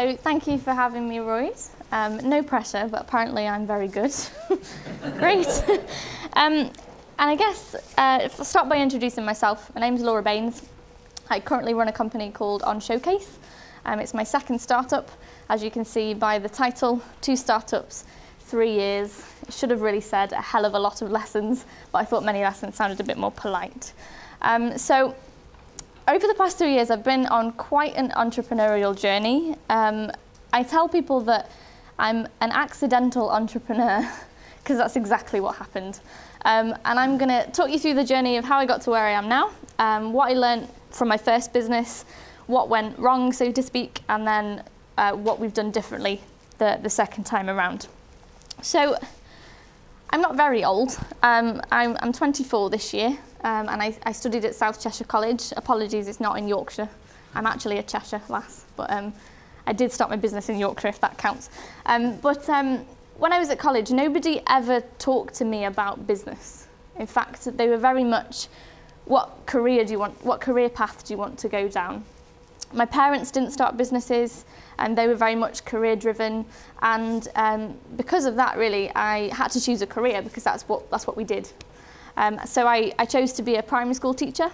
So thank you for having me, Roy. No pressure, but apparently I'm very good. Great. And I guess I'll start by introducing myself. My name's Laura Baines. I currently run a company called onShowcase. It's my second startup. As you can see by the title, 2 startups, 3 years. It should have really said a hell of a lot of lessons, but I thought many lessons sounded a bit more polite. So over the past 3 years, I've been on quite an entrepreneurial journey. I tell people that I'm an accidental entrepreneur because that's exactly what happened. And I'm going to talk you through the journey of how I got to where I am now, what I learned from my first business, what went wrong, so to speak, and then what we've done differently the second time around. So I'm not very old. I'm 24 this year, and I studied at South Cheshire College. Apologies, it's not in Yorkshire. I'm actually a Cheshire lass, but I did start my business in Yorkshire, if that counts. When I was at college, nobody ever talked to me about business. In fact, they were very much, what career path do you want to go down? My parents didn't start businesses, and they were very much career driven, and because of that, really, I had to choose a career because that's what we did. So I chose to be a primary school teacher.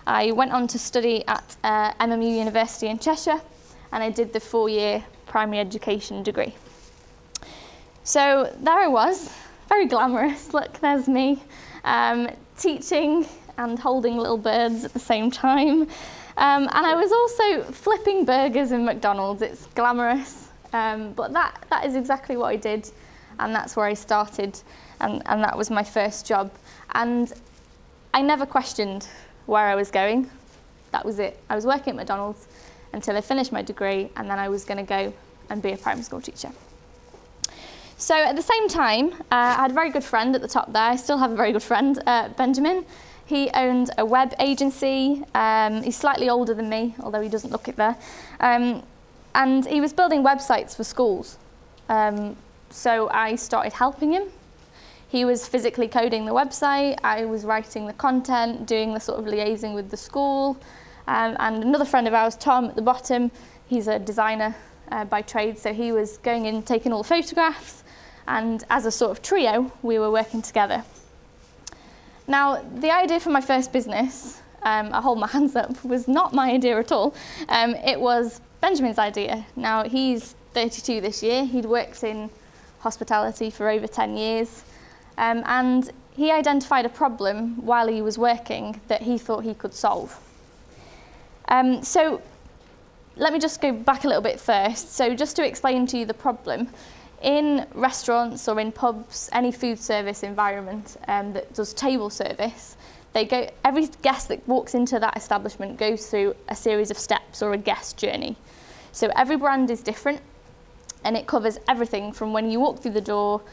I went on to study at MMU University in Cheshire, and I did the 4-year primary education degree. So there I was, very glamorous. Look, there's me, teaching and holding little birds at the same time. And I was also flipping burgers in McDonald's. It's glamorous, but that is exactly what I did, and that's where I started, and that was my first job. And I never questioned where I was going. That was it. I was working at McDonald's until I finished my degree, and then I was going to go and be a primary school teacher. So at the same time, I had a very good friend at the top there. I still have a very good friend, Benjamin. He owned a web agency. He's slightly older than me, although he doesn't look it there. And he was building websites for schools. So I started helping him. He was physically coding the website. I was writing the content, doing the sort of liaising with the school. And another friend of ours, Tom, at the bottom, he's a designer by trade. So he was going in, taking all the photographs. And as a sort of trio, we were working together. Now, the idea for my first business, I hold my hands up, was not my idea at all. It was Benjamin's idea. Now, he's 32 this year. He'd worked in hospitality for over 10 years. And he identified a problem while he was working that he thought he could solve. So let me just go back a little bit first. So just to explain to you the problem, in restaurants or in pubs, any food service environment that does table service, every guest that walks into that establishment goes through a series of steps or a guest journey. So every brand is different, and it covers everything from when you walk through the door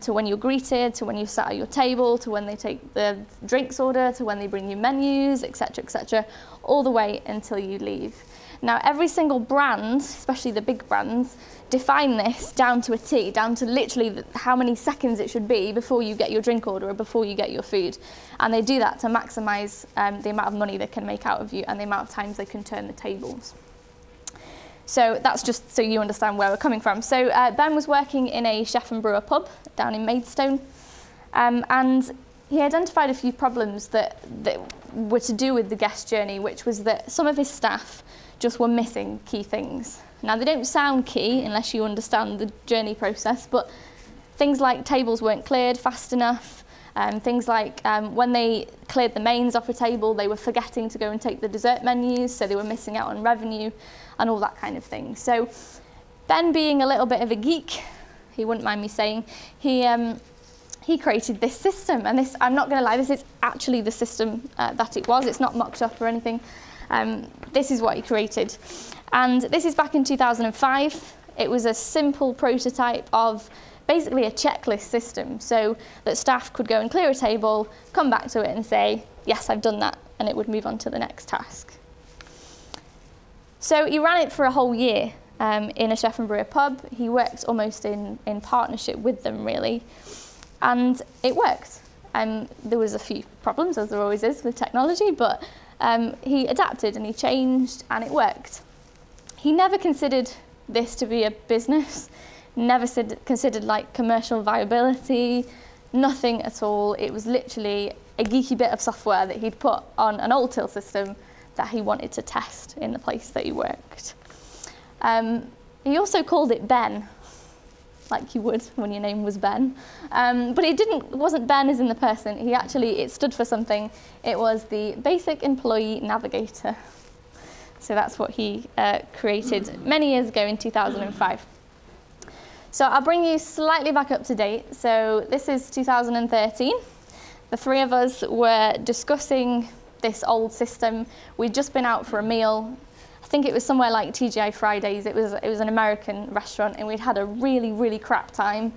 to when you're greeted, to when you sat at your table, to when they take the drinks order, to when they bring you menus, etc., all the way until you leave. Now, every single brand, especially the big brands, define this down to a T, down to literally how many seconds it should be before you get your drink order or before you get your food. And they do that to maximise the amount of money they can make out of you and the amount of times they can turn the tables. So that's just so you understand where we're coming from. So Ben was working in a chef and brewer pub down in Maidstone, and he identified a few problems that were to do with the guest journey, which was that some of his staff just were missing key things. Now, they don't sound key unless you understand the journey process, but things like tables weren't cleared fast enough, things like when they cleared the mains off a table, they were forgetting to go and take the dessert menus, so they were missing out on revenue and all that kind of thing. So Ben, being a little bit of a geek, he wouldn't mind me saying, he created this system, and this, I'm not going to lie, this is actually the system that it was. It's not mocked up or anything. This is what he created. And this is back in 2005. It was a simple prototype of basically a checklist system, so that staff could go and clear a table, come back to it and say, yes, I've done that, and it would move on to the next task. So he ran it for a whole year in a chef and brewer pub. He worked almost in partnership with them, really, and it worked. There was a few problems, as there always is with technology, but he adapted and he changed and it worked. He never considered this to be a business, never considered like commercial viability, nothing at all. It was literally a geeky bit of software that he'd put on an old till system that he wanted to test in the place that he worked. He also called it Ben, like you would when your name was Ben. But it wasn't Ben as in the person. It stood for something. It was the Basic Employee Navigator. So that's what he created many years ago in 2005. So I'll bring you slightly back up to date. So this is 2013. The three of us were discussing this old system. We'd just been out for a meal. I think it was somewhere like TGI Fridays. It was an American restaurant, and we'd had a really, really crap time.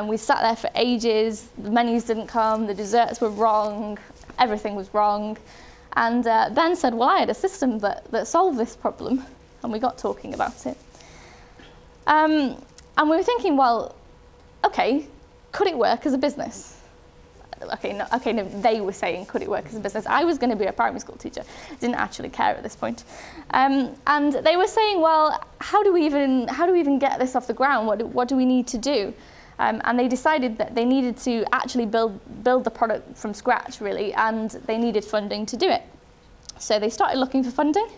We sat there for ages. The menus didn't come. The desserts were wrong. Everything was wrong. And Ben said, well, I had a system that solved this problem. And we got talking about it. And we were thinking, well, okay, could it work as a business? No, they were saying, could it work as a business? I was going to be a primary school teacher. Didn't actually care at this point. And they were saying, well, how do we even get this off the ground? What do we need to do? And they decided that they needed to actually build the product from scratch, really, and they needed funding to do it. So they started looking for funding.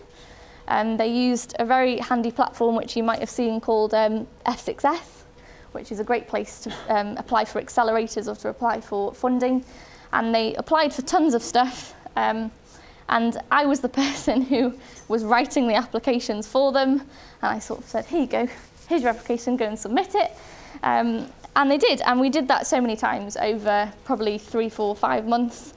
They used a very handy platform, which you might have seen, called F6S, which is a great place to apply for accelerators or to apply for funding. And they applied for tons of stuff. And I was the person who was writing the applications for them. And I sort of said, here you go, here's your application, go and submit it. And they did, and we did that so many times over probably 3, 4, 5 months.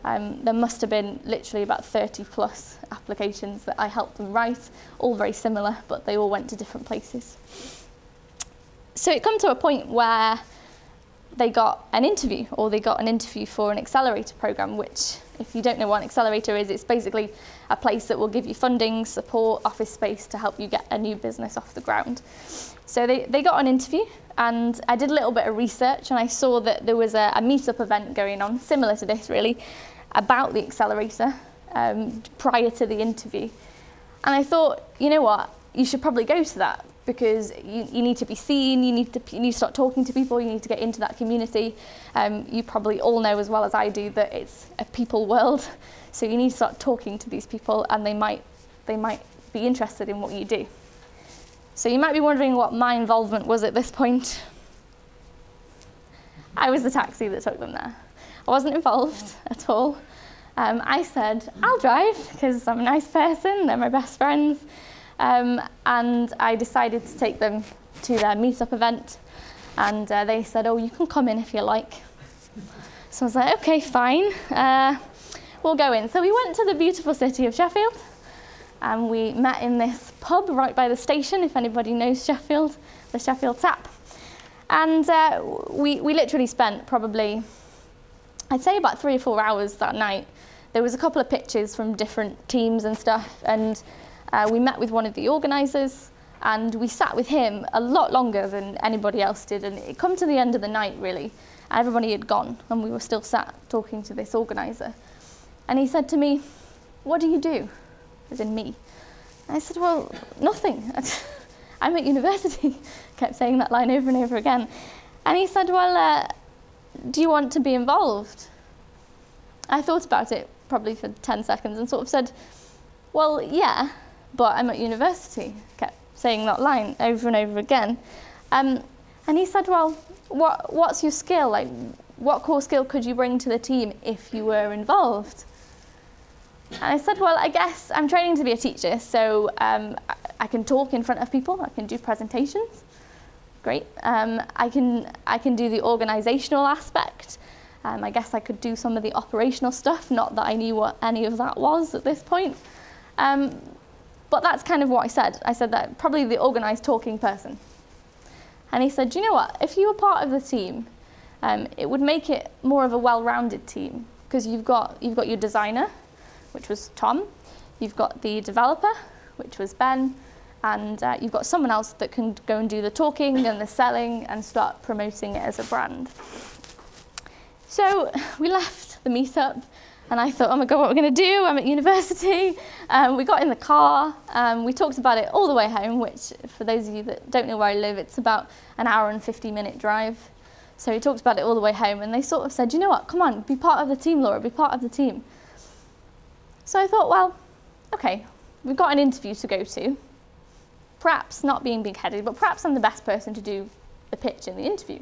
There must have been literally about 30 plus applications that I helped them write, all very similar, but they all went to different places. So it come to a point where they got an interview, or they got an interview for an accelerator program, which, if you don't know what an accelerator is, it's basically a place that will give you funding, support, office space to help you get a new business off the ground. So they got an interview, and I did a little bit of research, and I saw that there was a meetup event going on, similar to this really, about the accelerator prior to the interview. And I thought, you know what, you should probably go to that, because you need to be seen, you need to start talking to people, you need to get into that community. You probably all know as well as I do that it's a people world, so you need to start talking to these people, and they might be interested in what you do. So you might be wondering what my involvement was at this point. I was the taxi that took them there. I wasn't involved at all. I said, I'll drive, because I'm a nice person, they're my best friends. And I decided to take them to their meetup event. And they said, oh, you can come in if you like. So I was like, okay, fine. We'll go in. So we went to the beautiful city of Sheffield. And we met in this pub right by the station, if anybody knows Sheffield, the Sheffield Tap. And we literally spent probably, I'd say about 3 or 4 hours that night. There was a couple of pictures from different teams and stuff, and we met with one of the organisers, and we sat with him a lot longer than anybody else did, and it come to the end of the night, really. Everybody had gone, and we were still sat talking to this organiser. And he said to me, what do you do? As in me. And I said, well, nothing. I'm at university. Kept saying that line over and over again. And he said, well, do you want to be involved? I thought about it probably for 10 seconds and sort of said, well, yeah, but I'm at university. Kept saying that line over and over again. And he said, well, what's your skill? Like, what core skill could you bring to the team if you were involved? And I said, well, I guess I'm training to be a teacher, so I can talk in front of people, I can do presentations. Great. I can do the organisational aspect. I guess I could do some of the operational stuff, not that I knew what any of that was at this point. But that's kind of what I said. I said that probably the organised talking person. And he said, do you know what, if you were part of the team, it would make it more of a well-rounded team, because you've got your designer, which was Tom, you've got the developer, which was Ben, and you've got someone else that can go and do the talking and the selling and start promoting it as a brand. So we left the meetup, And I thought, oh my God, what are we going to do? I'm at university. We got in the car. We talked about it all the way home, which for those of you that don't know where I live, it's about an hour and 50-minute drive. So we talked about it all the way home. And they sort of said, you know what, come on, be part of the team, Laura, be part of the team. So I thought, well, OK, we've got an interview to go to. Perhaps not being big-headed, but perhaps I'm the best person to do the pitch in the interview.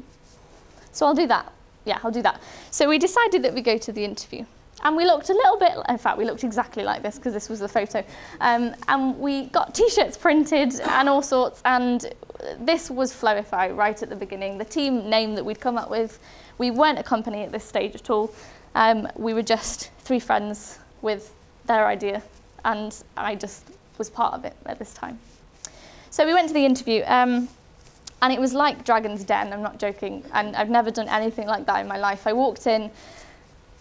So I'll do that. Yeah, I'll do that. So we decided that we go to the interview. And we looked a little bit, in fact, we looked exactly like this because this was the photo. And we got T-shirts printed and all sorts. And this was Flowify right at the beginning, the team name that we'd come up with. We weren't a company at this stage at all. We were just 3 friends with their idea. And I just was part of it at this time. So we went to the interview. And it was like Dragon's Den, I'm not joking. And I've never done anything like that in my life. I walked in.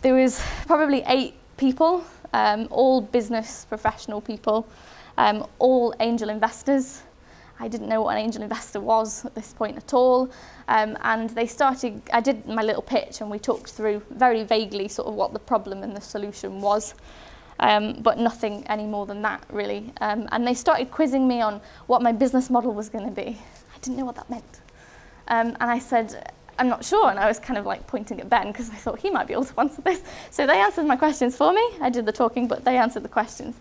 There was probably 8 people, all business professional people, all angel investors. I didn't know what an angel investor was at this point at all. And they started, I did my little pitch and we talked through very vaguely sort of what the problem and the solution was, but nothing any more than that really. And they started quizzing me on what my business model was going to be. I didn't know what that meant. And I said, I'm not sure, and I was kind of like pointing at Ben because I thought he might be able to answer this. So they answered my questions for me. I did the talking, but they answered the questions.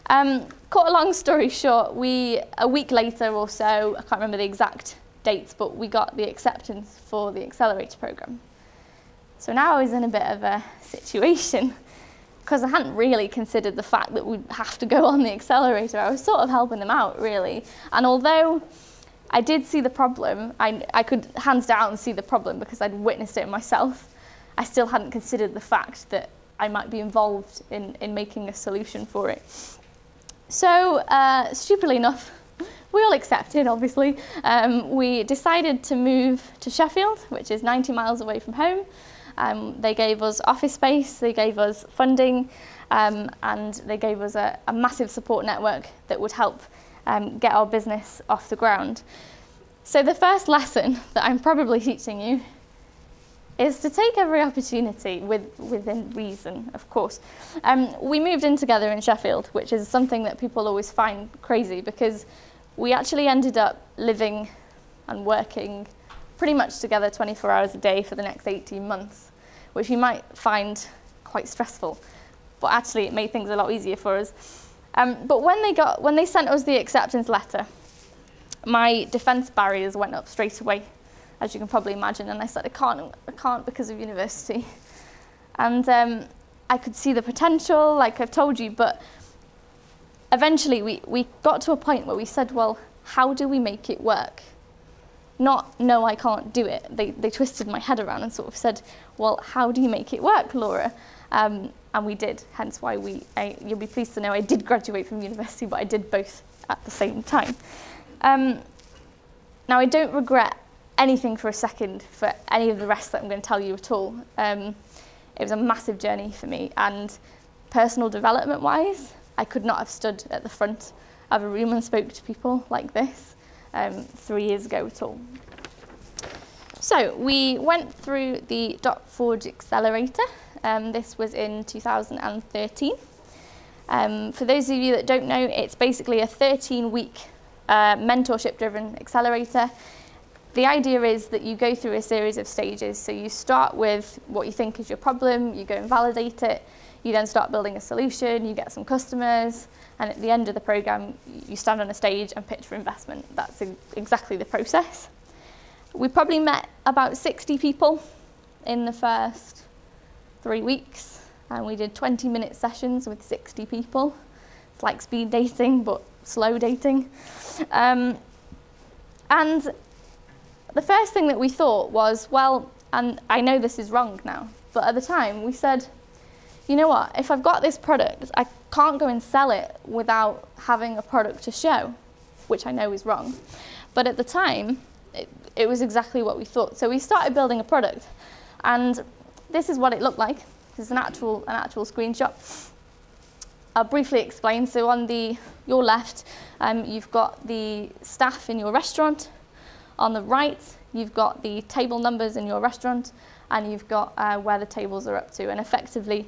Cut a long story short, a week later or so, I can't remember the exact dates, but we got the acceptance for the accelerator program. So now I was in a bit of a situation because I hadn't really considered the fact that we'd have to go on the accelerator. I was sort of helping them out, really. And although I did see the problem, I could hands down see the problem because I'd witnessed it myself. I still hadn't considered the fact that I might be involved in making a solution for it. So, stupidly enough, we all accepted, obviously. We decided to move to Sheffield, which is 90 miles away from home. They gave us office space, they gave us funding, and they gave us a massive support network that would help get our business off the ground. So the first lesson that I'm probably teaching you is to take every opportunity within reason, of course. We moved in together in Sheffield, which is something that people always find crazy because we actually ended up living and working pretty much together 24 hours a day for the next 18 months, which you might find quite stressful, but actually it made things a lot easier for us. But when they sent us the acceptance letter, my defence barriers went up straight away, as you can probably imagine, and I said, I can't because of university. And I could see the potential, like I've told you, but eventually we got to a point where we said, well, how do we make it work? Not, no, I can't do it. They twisted my head around and sort of said, well, how do you make it work, Laura? And we did, hence why you'll be pleased to know I did graduate from university, but I did both at the same time. Now, I don't regret anything for a second for any of the rest that I'm going to tell you at all. It was a massive journey for me, and personal development-wise, I could not have stood at the front of a room and spoke to people like this 3 years ago at all. So we went through the Forge Accelerator. This was in 2013. For those of you that don't know, it's basically a 13-week mentorship-driven accelerator. The idea is that you go through a series of stages. So you start with what you think is your problem, you go and validate it, you then start building a solution, you get some customers, and at the end of the program, you stand on a stage and pitch for investment. That's exactly the process. We probably met about 60 people in the first 3 weeks, and we did 20-minute sessions with 60 people. It's like speed dating, but slow dating. And the first thing that we thought was, well, and I know this is wrong now, but at the time we said, you know what, if I've got this product, I can't go and sell it without having a product to show, which I know is wrong. But at the time, it was exactly what we thought. So we started building a product, and this is what it looked like. This is an actual screenshot. I'll briefly explain. So on your left, you've got the staff in your restaurant. On the right, you've got the table numbers in your restaurant, and you've got where the tables are up to. And effectively,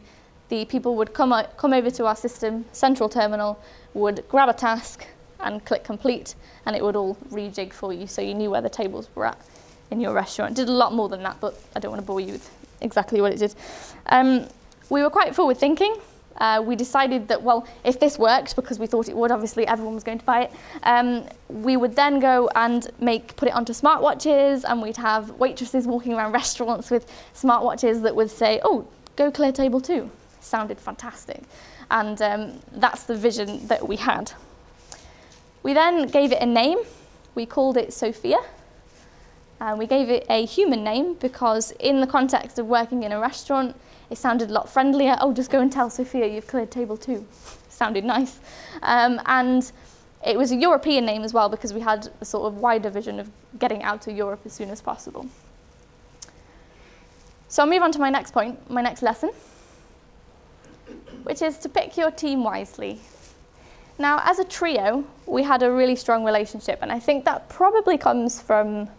the people would come over to our system, central terminal, would grab a task and click complete, and it would all rejig for you, so you knew where the tables were at in your restaurant. It did a lot more than that, but I don't want to bore you with exactly what it did. We were quite forward thinking. We decided that, well, if this worked, because we thought it would, obviously everyone was going to buy it, we would then go and put it onto smartwatches, and we'd have waitresses walking around restaurants with smartwatches that would say, oh, go clear table 2. Sounded fantastic. And that's the vision that we had. We then gave it a name. We called it Sophia. We gave it a human name because in the context of working in a restaurant, it sounded a lot friendlier. Oh, just go and tell Sophia you've cleared table 2. Sounded nice. And it was a European name as well because we had a sort of wider vision of getting out to Europe as soon as possible. So I'll move on to my next point, my next lesson, which is to pick your team wisely. Now, as a trio, we had a really strong relationship, and I think that probably comes from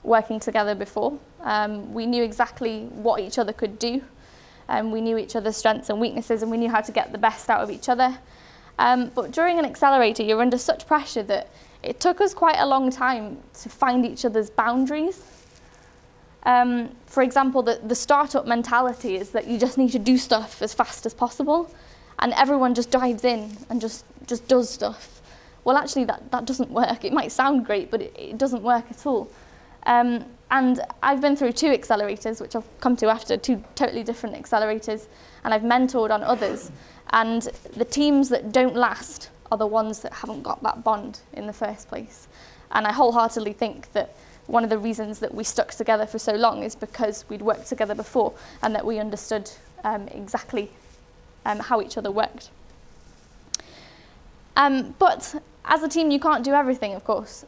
working together before. We knew exactly what each other could do. We knew each other's strengths and weaknesses, and we knew how to get the best out of each other. But during an accelerator, you're under such pressure that it took us quite a long time to find each other's boundaries. For example, the startup mentality is that you just need to do stuff as fast as possible, and everyone just dives in and just does stuff. Well, actually, that doesn't work. It might sound great, but it doesn't work at all. And I've been through 2 accelerators, which I'll come to after, 2 totally different accelerators, and I've mentored on others. And the teams that don't last are the ones that haven't got that bond in the first place. And I wholeheartedly think that one of the reasons that we stuck together for so long is because we'd worked together before and that we understood exactly how each other worked. But as a team, you can't do everything, of course.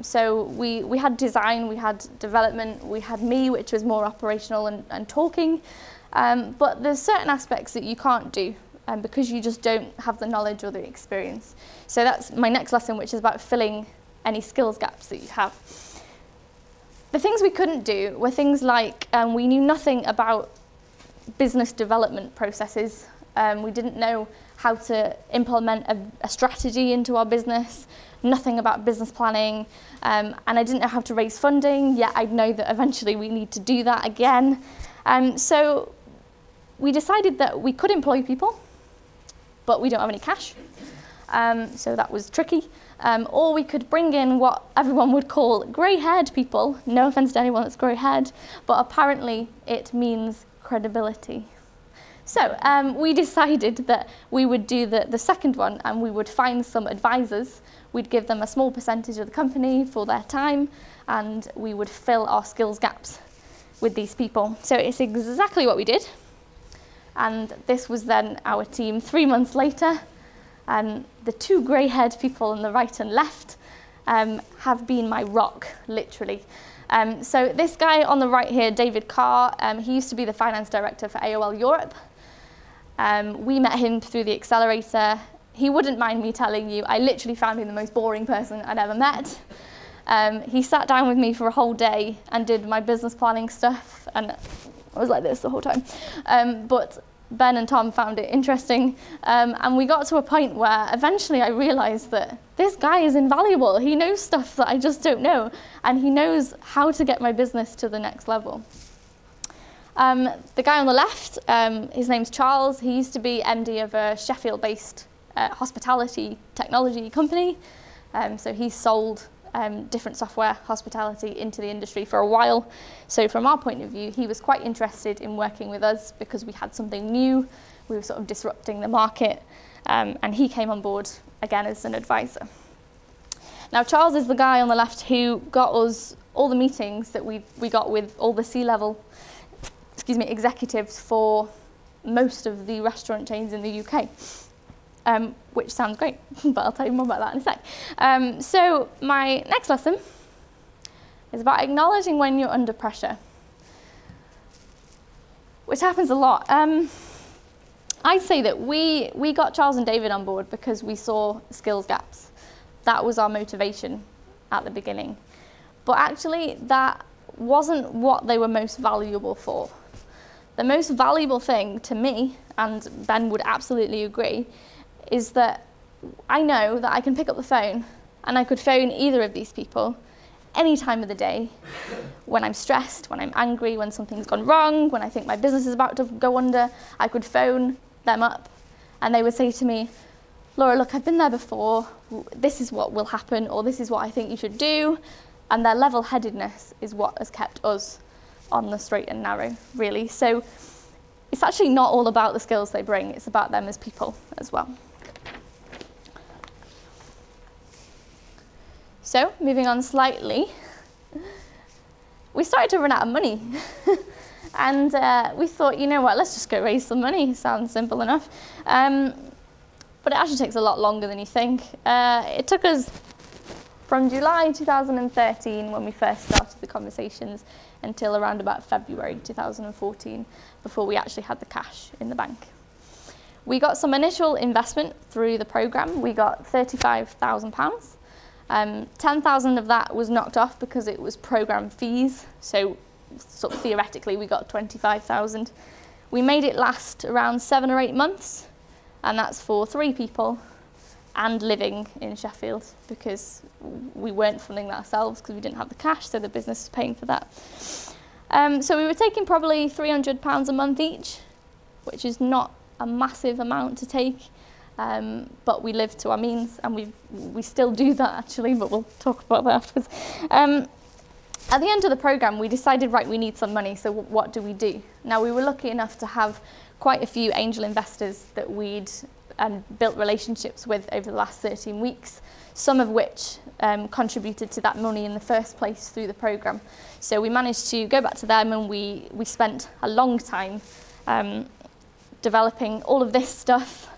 So we had design, we had development, we had me, which was more operational and talking. But there's certain aspects that you can't do because you just don't have the knowledge or the experience. So that's my next lesson, which is about filling any skills gaps that you have. The things we couldn't do were things like we knew nothing about business development processes. We didn't know how to implement a strategy into our business, nothing about business planning, and I didn't know how to raise funding, yet I'd know that eventually we need to do that again. So we decided that we could employ people, but we don't have any cash, so that was tricky. Or we could bring in what everyone would call grey-haired people, no offence to anyone that's grey-haired, but apparently it means credibility. So we decided that we would do the second one, and we would find some advisors. We'd give them a small percentage of the company for their time, and we would fill our skills gaps with these people. So it's exactly what we did. And this was then our team 3 months later. The 2 grey-haired people on the right and left have been my rock, literally. So this guy on the right here, David Carr, he used to be the finance director for AOL Europe. We met him through the accelerator. He wouldn't mind me telling you, I literally found him the most boring person I'd ever met. He sat down with me for a whole day and did my business planning stuff, and I was like this the whole time. But Ben and Tom found it interesting, and we got to a point where eventually I realized that this guy is invaluable. He knows stuff that I just don't know, and he knows how to get my business to the next level. The guy on the left, his name's Charles. He used to be MD of a Sheffield-based hospitality technology company. So he sold different software hospitality into the industry for a while. So from our point of view, he was quite interested in working with us because we had something new. We were sort of disrupting the market, and he came on board again as an advisor. Now Charles is the guy on the left who got us all the meetings that we got with all the C-level executives for most of the restaurant chains in the UK. Which sounds great, but I'll tell you more about that in a sec. So my next lesson is about acknowledging when you're under pressure, which happens a lot. I'd say that we got Charles and David on board because we saw skills gaps. That was our motivation at the beginning. But actually, that wasn't what they were most valuable for. the most valuable thing to me, and Ben would absolutely agree, is that I know that I can pick up the phone and I could phone either of these people any time of the day, when I'm stressed, when I'm angry, when something's gone wrong, when I think my business is about to go under. I could phone them up and they would say to me, Laura, look, I've been there before, this is what will happen, or this is what I think you should do. And their level-headedness is what has kept us on the straight and narrow, really. So it's actually not all about the skills they bring, it's about them as people as well. So, moving on slightly, we started to run out of money. And we thought, you know what, let's just go raise some money. Sounds simple enough. But it actually takes a lot longer than you think. It took us from July 2013, when we first started the conversations, until around about February 2014, before we actually had the cash in the bank. We got some initial investment through the programme. We got £35,000. 10,000 of that was knocked off because it was programme fees, so sort of theoretically we got 25,000. We made it last around 7 or 8 months, and that's for 3 people and living in Sheffield, because we weren't funding that ourselves because we didn't have the cash, so the business was paying for that. So we were taking probably £300 a month each, which is not a massive amount to take. But we live to our means, and we still do that actually, but we'll talk about that afterwards. At the end of the programme, we decided, right, we need some money, so what do we do? Now, we were lucky enough to have quite a few angel investors that we'd built relationships with over the last 13 weeks, some of which contributed to that money in the first place through the programme. So we managed to go back to them, and we spent a long time developing all of this stuff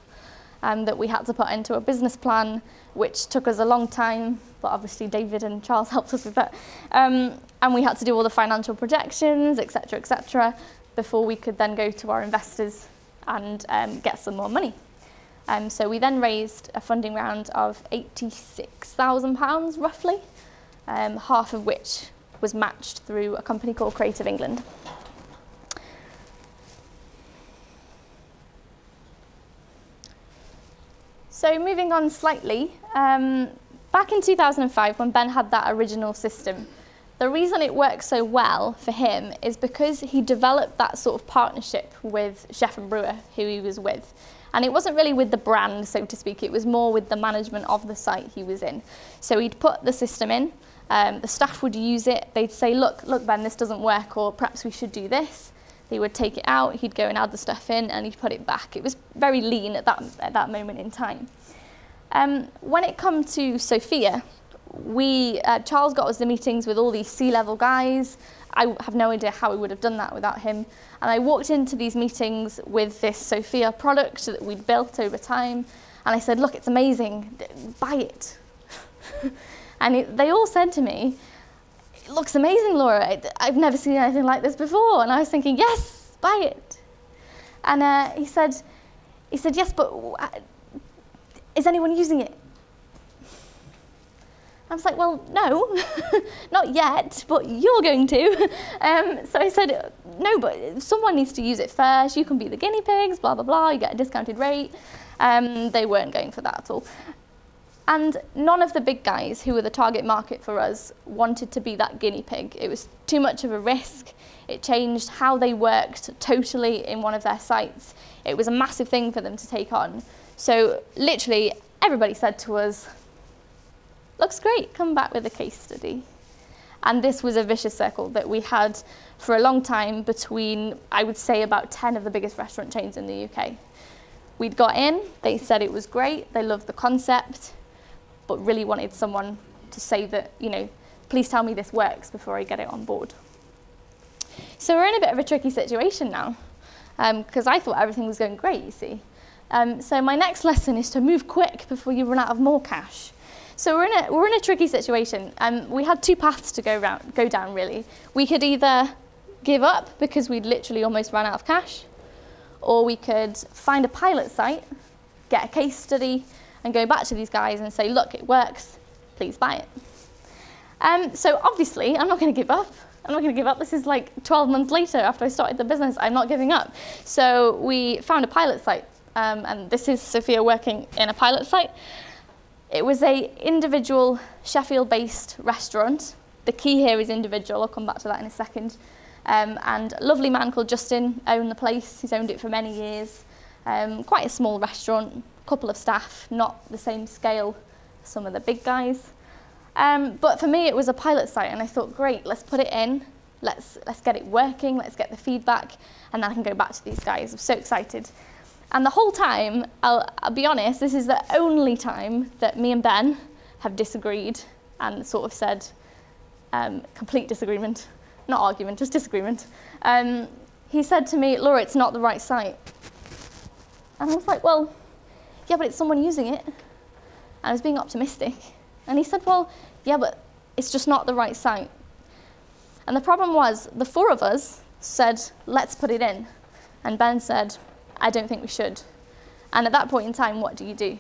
that we had to put into a business plan, which took us a long time, but obviously David and Charles helped us with that. And we had to do all the financial projections, etc., before we could then go to our investors and get some more money. So we then raised a funding round of £86,000 roughly, half of which was matched through a company called Creative England. So moving on slightly, back in 2005 when Ben had that original system, the reason it worked so well for him is because he developed that sort of partnership with chef and brewer who he was with. And it wasn't really with the brand, so to speak, it was more with the management of the site he was in. So he'd put the system in, the staff would use it, they'd say, look Ben, this doesn't work, or perhaps we should do this. They would take it out, he'd go and add the stuff in, and he'd put it back. It was very lean at that moment in time. When it come to Sophia, Charles got us the meetings with all these C-level guys. I have no idea how we would have done that without him. And I walked into these meetings with this Sophia product that we'd built over time, and I said, look, it's amazing, buy it. And they all said to me, it looks amazing, Laura. I've never seen anything like this before. And I was thinking, yes, buy it. And he said, yes, but is anyone using it? I was like, well, no, not yet, but you're going to. So I said, no, but someone needs to use it first. You can be the guinea pigs, blah, blah, blah. You get a discounted rate. They weren't going for that at all. And none of the big guys who were the target market for us wanted to be that guinea pig. It was too much of a risk. It changed how they worked totally in one of their sites. It was a massive thing for them to take on. So literally everybody said to us, looks great, come back with a case study. And this was a vicious circle that we had for a long time between, I would say, about 10 of the biggest restaurant chains in the UK. We'd got in, they said it was great, they loved the concept, but really wanted someone to say that, you know, please tell me this works before I get it on board. So we're in a bit of a tricky situation now, because I thought everything was going great, you see. So my next lesson is to move quick before you run out of more cash. So we're in a tricky situation. We had 2 paths to go down, really. We could either give up because we'd literally almost run out of cash, or we could find a pilot site, get a case study, and go back to these guys and say, look, it works, please buy it. So obviously, I'm not going to give up. I'm not going to give up. This is like 12 months later after I started the business. I'm not giving up. So we found a pilot site. And this is Sophia working in a pilot site. It was a individual Sheffield-based restaurant. The key here is individual. I'll come back to that in a second. And a lovely man called Justin owned the place. He's owned it for many years. Quite a small restaurant, a couple of staff, not the same scale as some of the big guys. But for me, it was a pilot site, and I thought, great, let's put it in. Let's get it working. Let's get the feedback, and then I can go back to these guys. I'm so excited. And the whole time, I'll be honest, this is the only time that me and Ben have disagreed and sort of said complete disagreement, not argument, just disagreement. He said to me, Laura, it's not the right site. And I was like, well, yeah, but it's someone using it. And I was being optimistic. And he said, well, yeah, but it's just not the right site. And the problem was, the four of us said, let's put it in. And Ben said, I don't think we should. And at that point in time, what do you do?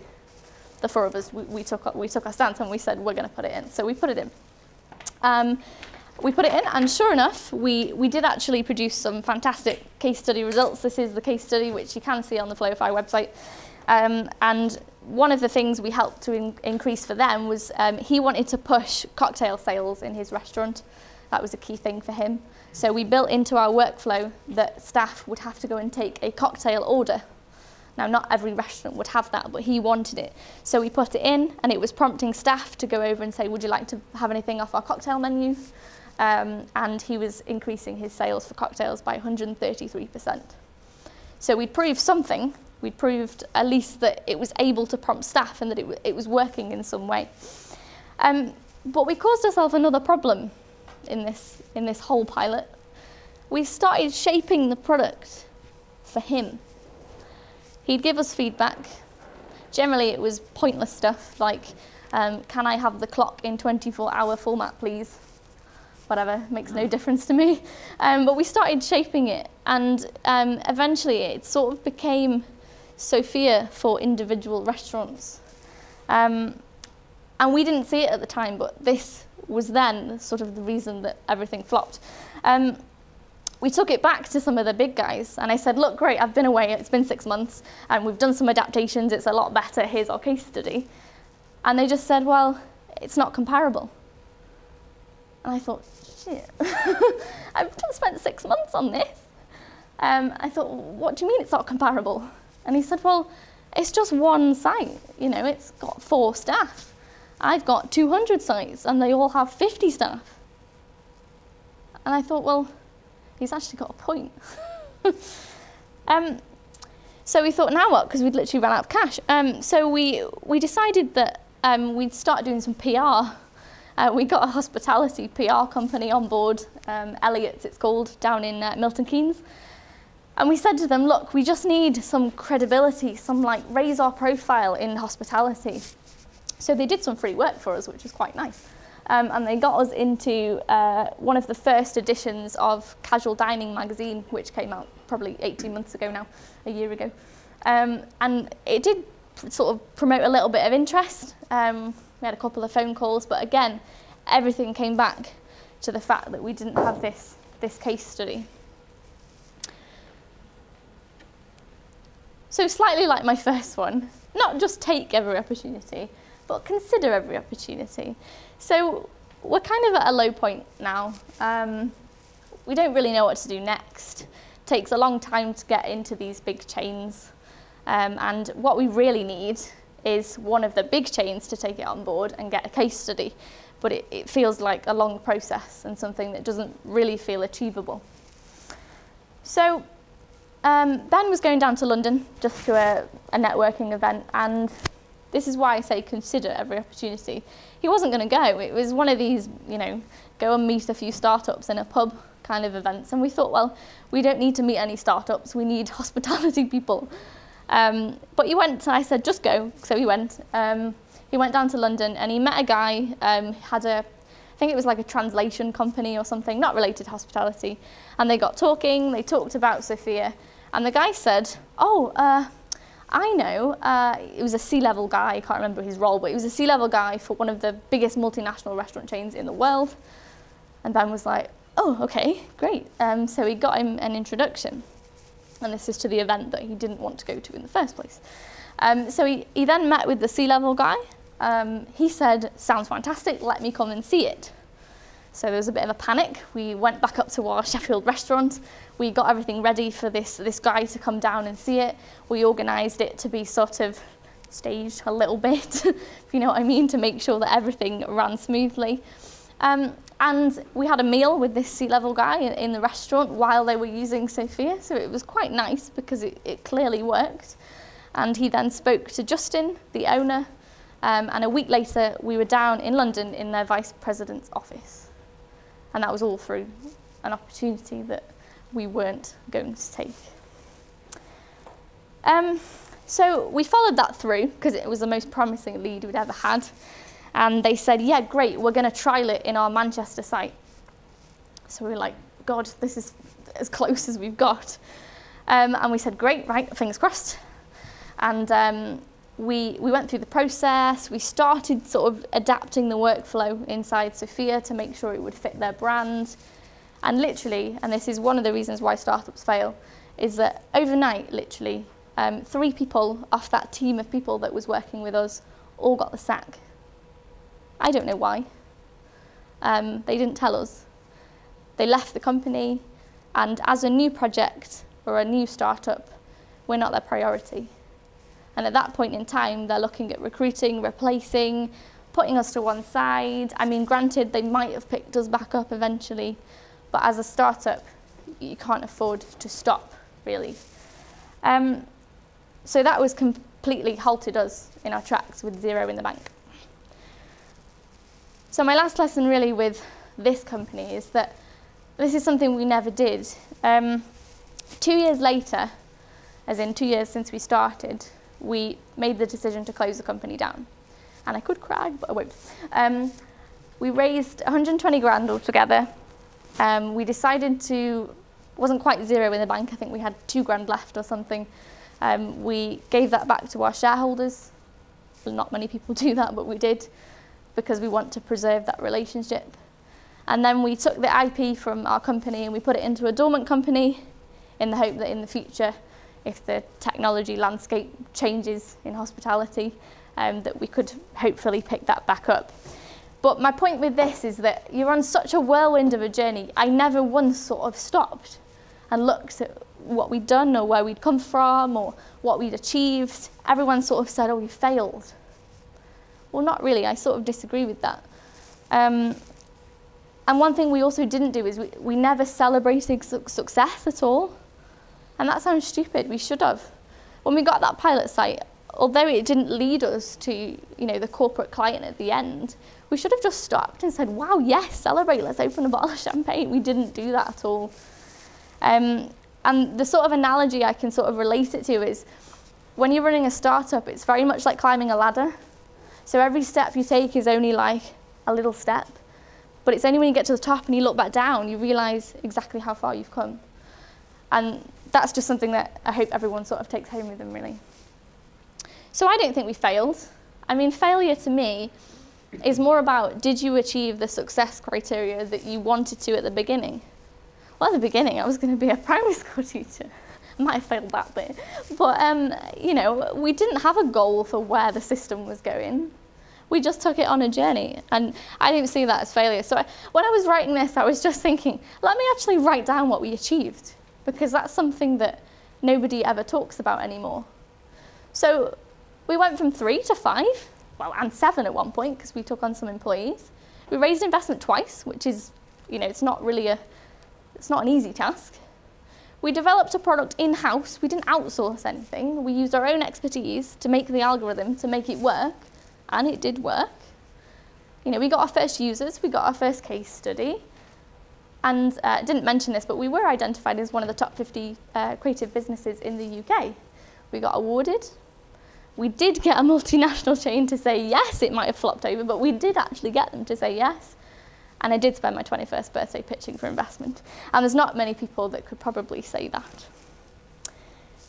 The four of us, we took our stance and we said, we're going to put it in. So we put it in. We put it in, and sure enough, we did actually produce some fantastic case study results. This is the case study, which you can see on the Flowify website. And one of the things we helped to increase for them was he wanted to push cocktail sales in his restaurant. That was a key thing for him. So we built into our workflow that staff would have to go and take a cocktail order. Now, not every restaurant would have that, but he wanted it. So we put it in, and it was prompting staff to go over and say, would you like to have anything off our cocktail menu? And he was increasing his sales for cocktails by 133%. So we'd proved something. We'd proved at least that it was able to prompt staff and that it was working in some way. But we caused ourselves another problem in this whole pilot. We started shaping the product for him. He'd give us feedback. Generally, it was pointless stuff like, can I have the clock in 24-hour format, please? Whatever, makes no difference to me. But we started shaping it, and eventually it sort of became Sophia for individual restaurants. And we didn't see it at the time, but this was then sort of the reason that everything flopped. We took it back to some of the big guys, and I said, look, great, I've been away, it's been 6 months, and we've done some adaptations, it's a lot better, here's our case study. And they just said, well, it's not comparable. And I thought, shit, I've just spent 6 months on this. I thought, what do you mean it's not comparable? And he said, well, it's just one site, you know, it's got 4 staff. I've got 200 sites, and they all have 50 staff. And I thought, well, he's actually got a point. So we thought, now what? Because we'd literally run out of cash. So we decided that we'd start doing some PR. We got a hospitality PR company on board, Elliott's it's called, down in Milton Keynes. And we said to them, look, we just need some credibility, some like raise our profile in hospitality. So they did some free work for us, which was quite nice. And they got us into one of the first editions of Casual Dining magazine, which came out probably 18 months ago now, a year ago. And it did sort of promote a little bit of interest. We had a couple of phone calls, but again, everything came back to the fact that we didn't have this case study. So slightly like my first one, not just take every opportunity, but consider every opportunity. So we're kind of at a low point now. We don't really know what to do next. It takes a long time to get into these big chains. And what we really need is one of the big chains to take it on board and get a case study. But it feels like a long process and something that doesn't really feel achievable. So Ben was going down to London just to a networking event, and this is why I say consider every opportunity. He wasn't going to go. It was one of these, you know, go and meet a few startups in a pub kind of events. And we thought, well, we don't need to meet any startups. We need hospitality people. But he went, and I said, just go. So he went. He went down to London, and he met a guy, had I think it was like a translation company or something, not related to hospitality. And they got talking. They talked about Sophia. And the guy said, oh, I know, it was a C-level guy, I can't remember his role, but he was a C-level guy for one of the biggest multinational restaurant chains in the world. And Ben was like, oh, okay, great. So we got him an introduction. And this is to the event that he didn't want to go to in the first place. So he then met with the C-level guy. He said, sounds fantastic, let me come and see it. So there was a bit of a panic. We went back up to our Sheffield restaurant. We got everything ready for this guy to come down and see it. We organised it to be sort of staged a little bit, if you know what I mean, to make sure that everything ran smoothly. And we had a meal with this C-level guy in the restaurant while they were using Sophia, so it was quite nice because it clearly worked. And he then spoke to Justin, the owner, and a week later we were down in London in their vice president's office. And that was all through an opportunity that we weren't going to take. So we followed that through because it was the most promising lead we'd ever had. And they said, yeah, great, we're going to trial it in our Manchester site. So we were like, God, this is as close as we've got. And we said, great, right, fingers crossed. And we went through the process. We started sort of adapting the workflow inside Sophia to make sure it would fit their brand. And literally, and this is one of the reasons why startups fail, is that overnight, literally, 3 people off that team of people that was working with us all got the sack. I don't know why. They didn't tell us. They left the company, and as a new project or a new startup, we're not their priority. And at that point in time, they're looking at recruiting, replacing, putting us to one side. I mean, granted, they might have picked us back up eventually, but as a startup, you can't afford to stop, really. So that was completely halted us in our tracks with 0 in the bank. So my last lesson really with this company is that this is something we never did. 2 years later, as in 2 years since we started, we made the decision to close the company down. And I could cry, but I won't. We raised 120 grand altogether. We decided to, wasn't quite 0 in the bank, I think we had 2 grand left or something. We gave that back to our shareholders. Well, not many people do that, but we did, because we want to preserve that relationship. And then we took the IP from our company and we put it into a dormant company in the hope that in the future, if the technology landscape changes in hospitality, that we could hopefully pick that back up. But my point with this is that you're on such a whirlwind of a journey. I never once sort of stopped and looked at what we'd done or where we'd come from or what we'd achieved. Everyone sort of said, oh, we failed. Well, not really. I sort of disagree with that. And one thing we also didn't do is we never celebrated success at all. And that sounds stupid. We should have. When we got that pilot site, although it didn't lead us to, the corporate client at the end, we should have just stopped and said, wow, yes, celebrate, let's open a bottle of champagne. We didn't do that at all. And the sort of analogy I can sort of relate it to is when you're running a startup, it's very much like climbing a ladder. So every step you take is only like a little step. But it's only when you get to the top and you look back down, you realise exactly how far you've come. And that's just something that I hope everyone sort of takes home with them, really. So I don't think we failed. I mean, failure to me is more about, did you achieve the success criteria that you wanted to at the beginning? Well, at the beginning, I was going to be a primary school teacher. I might have failed that bit. But, we didn't have a goal for where the system was going. We just took it on a journey. And I didn't see that as failure. So when I was writing this, I was just thinking, let me actually write down what we achieved, because that's something that nobody ever talks about anymore. So we went from 3 to 5, well, and 7 at one point, because we took on some employees. We raised investment twice, which is, it's not really it's not an easy task. We developed a product in-house. We didn't outsource anything. We used our own expertise to make the algorithm, to make it work, and it did work. We got our first users, we got our first case study, and didn't mention this, but we were identified as one of the top 50 creative businesses in the UK. We got awarded. We did get a multinational chain to say yes. It might have flopped over, but we did actually get them to say yes. And I did spend my 21st birthday pitching for investment. And there's not many people that could probably say that.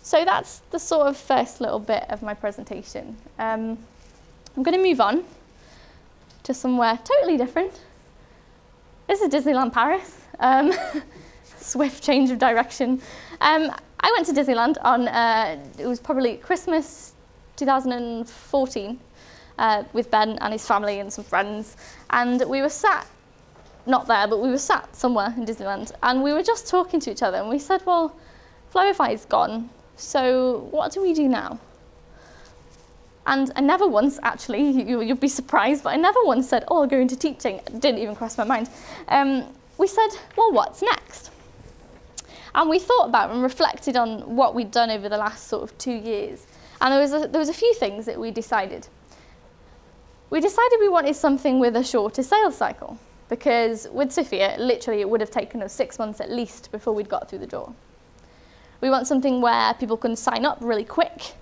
So that's the sort of first little bit of my presentation. I'm going to move on to somewhere totally different. This is Disneyland Paris. Swift change of direction. I went to Disneyland on, it was probably Christmas 2014, with Ben and his family and some friends. And we were sat, not there, but we were sat somewhere in Disneyland. And we were just talking to each other. And we said, well, Flowify's gone. So what do we do now? And I never once, actually, you'll be surprised, but I never once said, oh, I'll go into teaching. It didn't even cross my mind. We said, well, what's next? And we thought about and reflected on what we'd done over the last sort of 2 years. And there was a few things that we decided. We decided we wanted something with a shorter sales cycle, because with Sophia, literally it would have taken us 6 months at least before we'd got through the door. We want something where people can sign up really quick.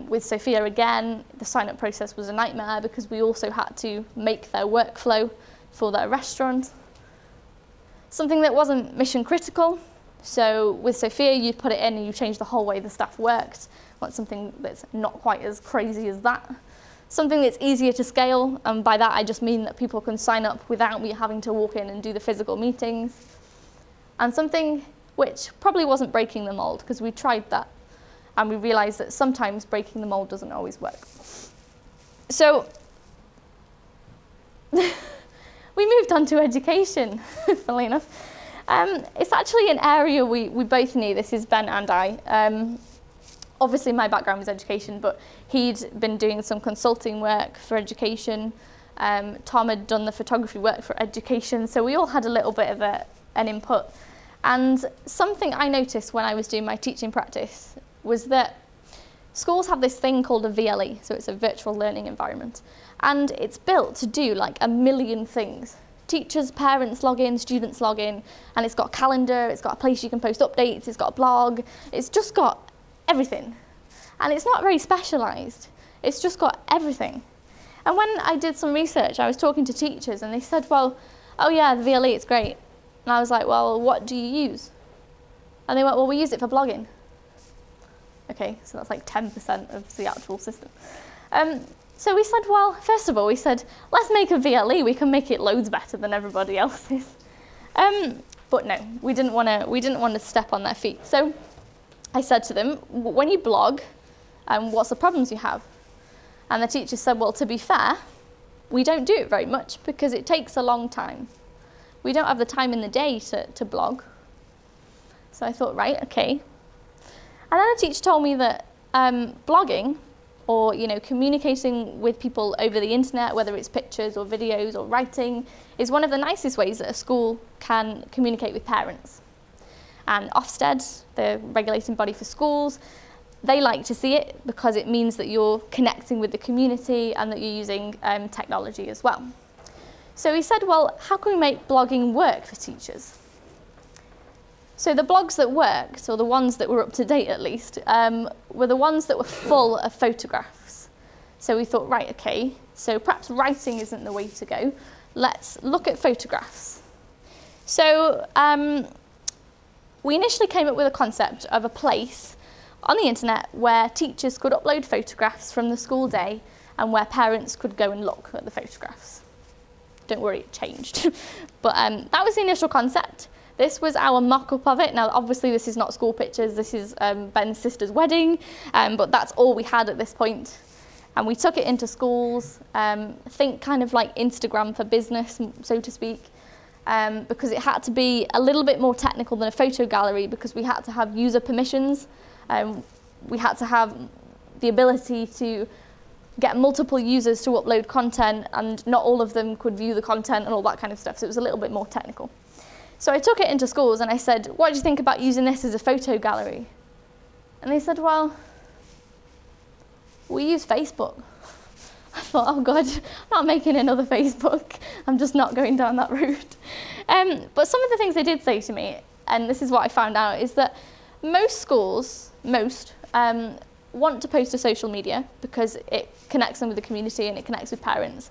With Sophia, again, the sign-up process was a nightmare because we also had to make their workflow for their restaurant. Something that wasn't mission critical. So with Sophia, you'd put it in and you change the whole way the staff worked. Want something that's not quite as crazy as that. Something that's easier to scale, and by that I just mean that people can sign up without me having to walk in and do the physical meetings. And something which probably wasn't breaking the mold, because we tried that. And we realized that sometimes breaking the mold doesn't always work. So we moved on to education, funnily enough. It's actually an area we both knew. This is Ben and I. Obviously my background was education, but he'd been doing some consulting work for education. Tom had done the photography work for education, so we all had a little bit of an input. And something I noticed when I was doing my teaching practice was that schools have this thing called a VLE, so it's a virtual learning environment, and it's built to do like a million things. Teachers, parents log in, students log in, and it's got a calendar, it's got a place you can post updates, it's got a blog, it's just got everything. And it's not very specialised, it's just got everything. And when I did some research, I was talking to teachers and they said, well, oh yeah, the VLE, it's great. And I was like, well, what do you use? And they went, well, we use it for blogging. Okay, so that's like 10% of the actual system. So we said, well, first of all, we said, let's make a VLE. We can make it loads better than everybody else's. But no, we didn't want to step on their feet. So I said to them, when you blog, what's the problems you have? And the teacher said, well, to be fair, we don't do it very much because it takes a long time. We don't have the time in the day to blog. So I thought, right, okay. And then a teacher told me that blogging, or communicating with people over the internet, whether it's pictures or videos or writing, is one of the nicest ways that a school can communicate with parents. And Ofsted, the regulating body for schools, they like to see it because it means that you're connecting with the community and that you're using technology as well. So we said, well, how can we make blogging work for teachers? So the blogs that worked, or the ones that were up to date at least, were the ones that were full of photographs. So we thought, right, okay, so perhaps writing isn't the way to go. Let's look at photographs. So we initially came up with a concept of a place on the internet where teachers could upload photographs from the school day and where parents could go and look at the photographs. Don't worry, it changed. But that was the initial concept. This was our mock-up of it. Now, obviously, this is not school pictures. This is Ben's sister's wedding, but that's all we had at this point. And we took it into schools, think kind of like Instagram for business, so to speak, because it had to be a little bit more technical than a photo gallery because we had to have user permissions. We had to have the ability to get multiple users to upload content, and not all of them could view the content and all that kind of stuff. So it was a little bit more technical. So I took it into schools and I said, what do you think about using this as a photo gallery? And they said, well, we use Facebook. I thought, oh God, I'm not making another Facebook. I'm just not going down that route. But some of the things they did say to me, and this is what I found out, is that most schools, want to post to social media because it connects them with the community and it connects with parents.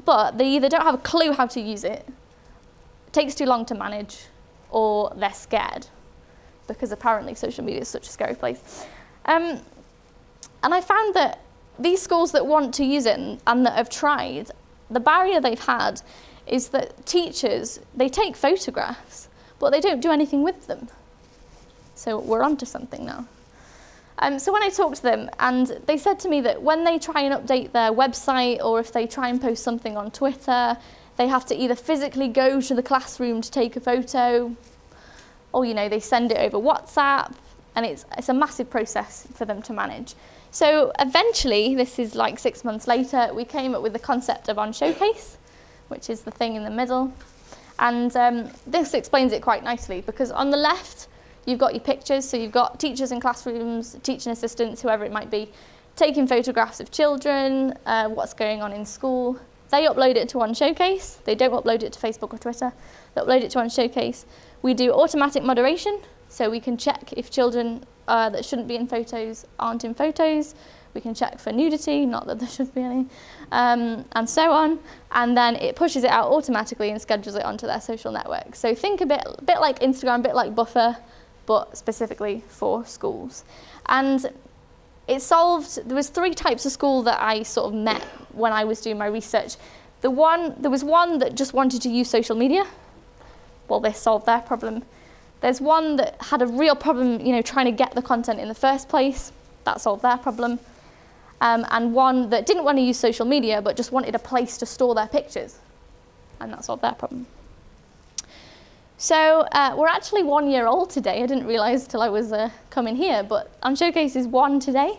But they either don't have a clue how to use it, it takes too long to manage, or they're scared because apparently social media is such a scary place. And I found that these schools that want to use it and that have tried, the barrier they've had is that teachers, they take photographs, but they don't do anything with them. So we're onto something now. So when I talked to them, and they said to me that when they try and update their website, or if they try and post something on Twitter, they have to either physically go to the classroom to take a photo, or they send it over WhatsApp, and it's a massive process for them to manage. So eventually, this is like 6 months later, we came up with the concept of onShowcase, which is the thing in the middle. And this explains it quite nicely, because on the left, you've got your pictures, so you've got teachers in classrooms, teaching assistants, whoever it might be, taking photographs of children, what's going on in school. They upload it to onShowcase. They don't upload it to Facebook or Twitter. They upload it to onShowcase. We do automatic moderation, so we can check if children that shouldn't be in photos aren't in photos. We can check for nudity, not that there should be any, and so on. And then it pushes it out automatically and schedules it onto their social network. So think a bit like Instagram, a bit like Buffer, but specifically for schools. And it solved, there was 3 types of school that I sort of met when I was doing my research. There was one that just wanted to use social media. Well, this solved their problem. There's one that had a real problem, trying to get the content in the first place. That solved their problem. And one that didn't want to use social media, but just wanted a place to store their pictures. And that solved their problem. So we're actually 1 year old today. I didn't realize till I was coming here, but onShowcase is 1 today.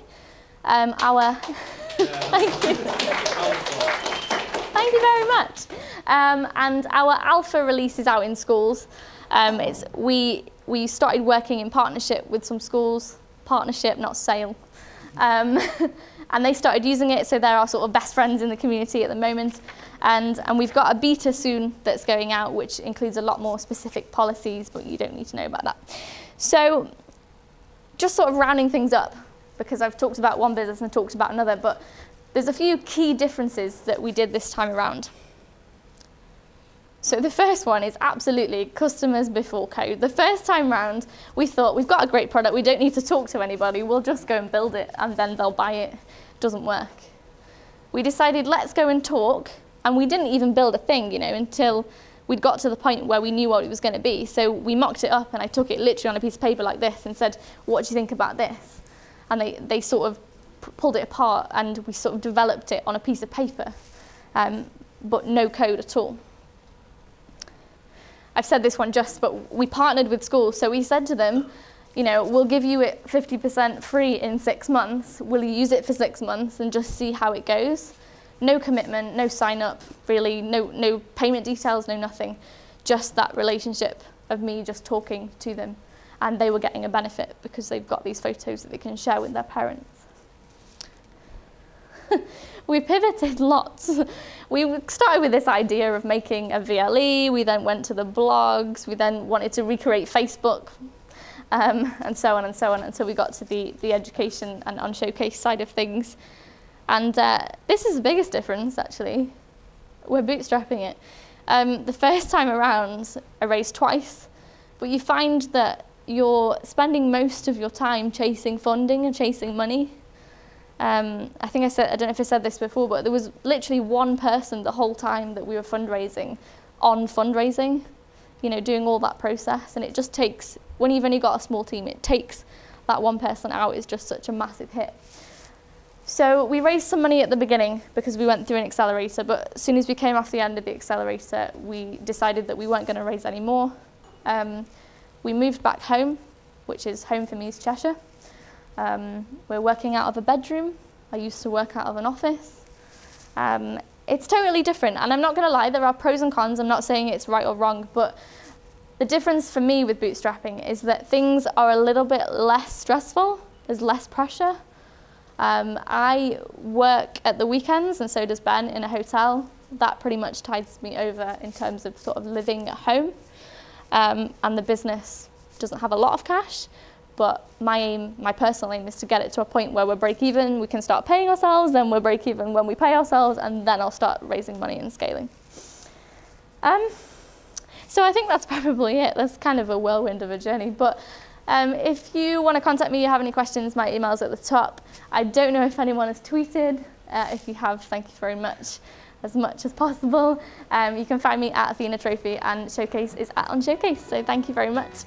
Thank you. Thank you very much. And our alpha release is out in schools. We started working in partnership with some schools, partnership, not sale. And they started using it, so they're our sort of best friends in the community at the moment. And we've got a beta soon that's going out, which includes a lot more specific policies, but you don't need to know about that. So just sort of rounding things up, because I've talked about one business and talked about another, but there's a few key differences that we did this time around. So the first one is absolutely customers before code. The first time round, we thought, we've got a great product, we don't need to talk to anybody, we'll just go and build it, and then they'll buy it. Doesn't work. We decided, let's go and talk, and we didn't even build a thing, until we'd got to the point where we knew what it was going to be. So we mocked it up, and I took it literally on a piece of paper like this and said, what do you think about this? And they sort of pulled it apart, and we sort of developed it on a piece of paper, but no code at all. I've said this one but we partnered with schools, so we said to them, we'll give you it 50% free in 6 months. Will you use it for 6 months and just see how it goes? No commitment, no sign up, really, no payment details, no nothing. Just that relationship of me just talking to them. And they were getting a benefit because they've got these photos that they can share with their parents. We pivoted lots. We started with this idea of making a VLE, we then went to the blogs, we then wanted to recreate Facebook, and so on and so on, until we got to the education and onShowcase side of things. And this is the biggest difference, actually. We're bootstrapping it. The first time around, I raised twice, but you find that you're spending most of your time chasing funding and chasing money. I think I don't know if I said this before, but there was literally one person the whole time that we were fundraising on fundraising, doing all that process. And it just takes, when you've only got a small team, it takes that one person out is just such a massive hit. So we raised some money at the beginning because we went through an accelerator, but as soon as we came off the end of the accelerator, we decided that we weren't going to raise any more. We moved back home, which is home for me is Cheshire. We're working out of a bedroom. I used to work out of an office. It's totally different, and I'm not going to lie, there are pros and cons. I'm not saying it's right or wrong, but the difference for me with bootstrapping is that things are a little bit less stressful. There's less pressure. I work at the weekends, and so does Ben, in a hotel. That pretty much tides me over in terms of sort of living at home. And the business doesn't have a lot of cash, but my personal aim is to get it to a point where we're break even, we can start paying ourselves, then we're break even when we pay ourselves, and then I'll start raising money and scaling. So I think that's probably it. That's kind of a whirlwind of a journey, but if you want to contact me, you have any questions, my email's at the top. I don't know if anyone has tweeted. If you have, thank you very much. as much as possible. You can find me at Athena Trophy, and Showcase is at onShowcase. So thank you very much.